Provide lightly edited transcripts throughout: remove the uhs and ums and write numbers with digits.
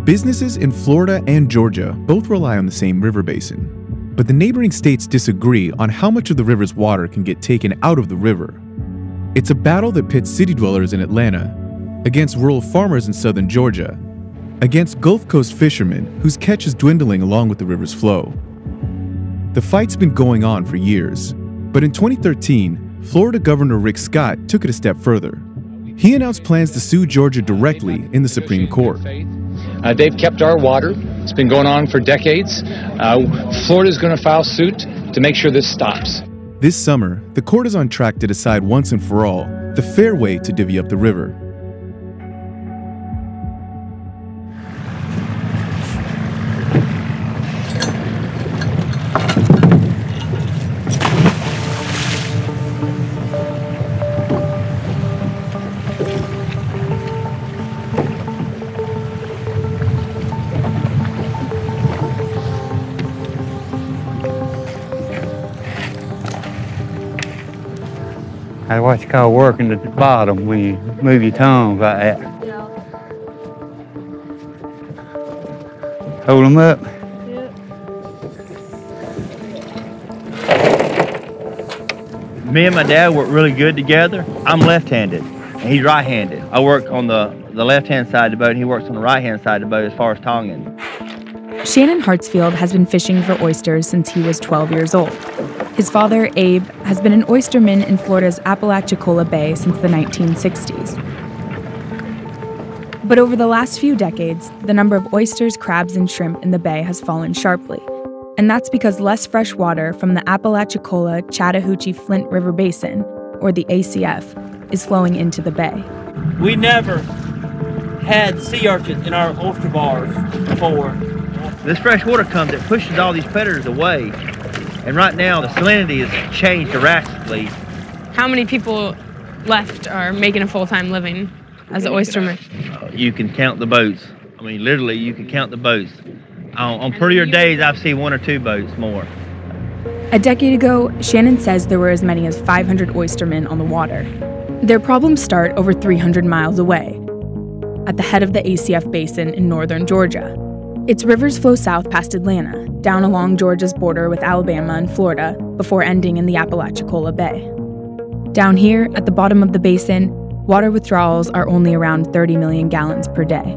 Businesses in Florida and Georgia both rely on the same river basin, but the neighboring states disagree on how much of the river's water can get taken out of the river. It's a battle that pits city dwellers in Atlanta against rural farmers in southern Georgia, against Gulf Coast fishermen whose catch is dwindling along with the river's flow. The fight's been going on for years, but in 2013, Florida Governor Rick Scott took it a step further. He announced plans to sue Georgia directly in the Supreme Court. They've kept our water. It's been going on for decades. Florida's going to file suit to make sure this stops. This summer, the court is on track to decide once and for all the fair way to divvy up the river. That's what you call working at the bottom when you move your tongue like that. Hold them up. Me and my dad work really good together. I'm left-handed, and he's right-handed. I work on the left-hand side of the boat, and he works on the right-hand side of the boat as far as tonging. Shannon Hartsfield has been fishing for oysters since he was 12 years old. His father, Abe, has been an oysterman in Florida's Apalachicola Bay since the 1960s. But over the last few decades, the number of oysters, crabs, and shrimp in the bay has fallen sharply. And that's because less fresh water from the Apalachicola-Chattahoochee-Flint River Basin, or the ACF, is flowing into the bay. We never had sea urchins in our oyster bars before. This fresh water comes, it pushes all these predators away. And right now, the salinity has changed drastically. How many people left are making a full-time living as an oysterman? You can count the boats. I mean, literally, you can count the boats. On prettier days, I've seen 1 or 2 boats more. A decade ago, Shannon says there were as many as 500 oystermen on the water. Their problems start over 300 miles away, at the head of the ACF Basin in northern Georgia. Its rivers flow south past Atlanta, down along Georgia's border with Alabama and Florida, before ending in the Apalachicola Bay. Down here, at the bottom of the basin, water withdrawals are only around 30 million gallons per day.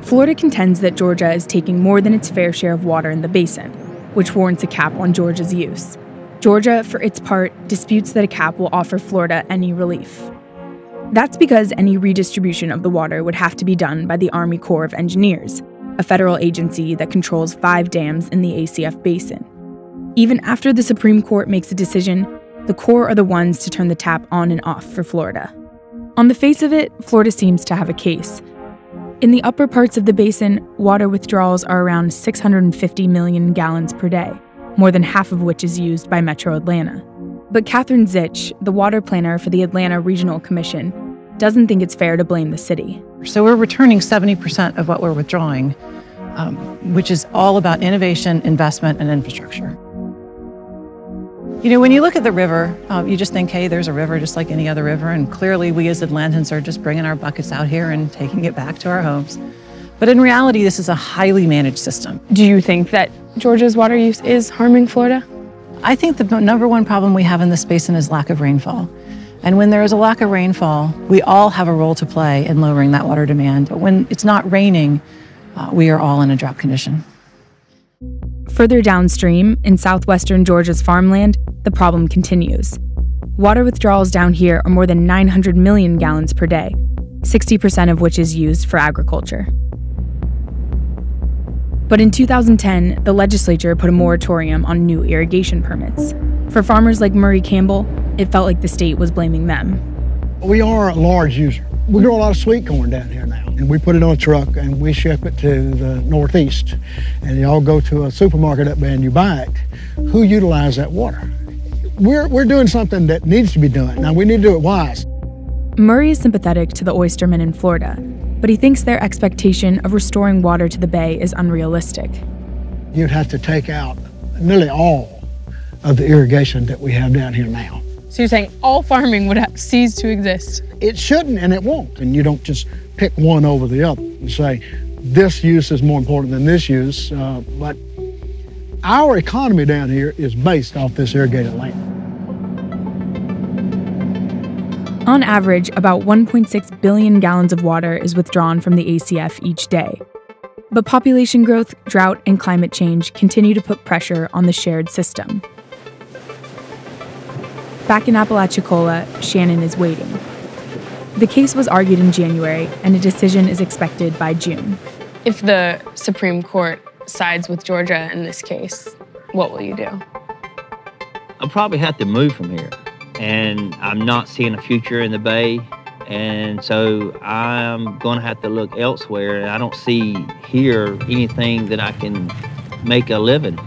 Florida contends that Georgia is taking more than its fair share of water in the basin, which warrants a cap on Georgia's use. Georgia, for its part, disputes that a cap will offer Florida any relief. That's because any redistribution of the water would have to be done by the Army Corps of Engineers, a federal agency that controls 5 dams in the ACF Basin. Even after the Supreme Court makes a decision, the Corps are the ones to turn the tap on and off for Florida. On the face of it, Florida seems to have a case. In the upper parts of the basin, water withdrawals are around 650 million gallons per day, more than half of which is used by Metro Atlanta. But Catherine Zitch, the water planner for the Atlanta Regional Commission, doesn't think it's fair to blame the city. So we're returning 70% of what we're withdrawing, which is all about innovation, investment, and infrastructure. You know, when you look at the river, you just think, hey, there's a river just like any other river, and clearly we as Atlantans are just bringing our buckets out here and taking it back to our homes. But in reality, this is a highly managed system. Do you think that Georgia's water use is harming Florida? I think the number one problem we have in this basin is lack of rainfall. And when there is a lack of rainfall, we all have a role to play in lowering that water demand. But when it's not raining, we are all in a drought condition. Further downstream, in southwestern Georgia's farmland, the problem continues. Water withdrawals down here are more than 900 million gallons per day, 60% of which is used for agriculture. But in 2010, the legislature put a moratorium on new irrigation permits. For farmers like Murray Campbell, it felt like the state was blaming them. We are a large user. We grow a lot of sweet corn down here now, and we put it on a truck and we ship it to the Northeast. And y'all go to a supermarket up there and you buy it. Who utilize that water? We're doing something that needs to be done. Now we need to do it wise. Murray is sympathetic to the oystermen in Florida, but he thinks their expectation of restoring water to the bay is unrealistic. You'd have to take out nearly all of the irrigation that we have down here now. So you're saying all farming would have ceased to exist? It shouldn't and it won't. And you don't just pick one over the other and say, this use is more important than this use, but our economy down here is based off this irrigated land. On average, about 1.6 billion gallons of water is withdrawn from the ACF each day. But population growth, drought, and climate change continue to put pressure on the shared system. Back in Apalachicola, Shannon is waiting. The case was argued in January, and a decision is expected by June. If the Supreme Court sides with Georgia in this case, what will you do? I'll probably have to move from here. And I'm not seeing a future in the Bay. And so I'm going to have to look elsewhere. I don't see here anything that I can make a living.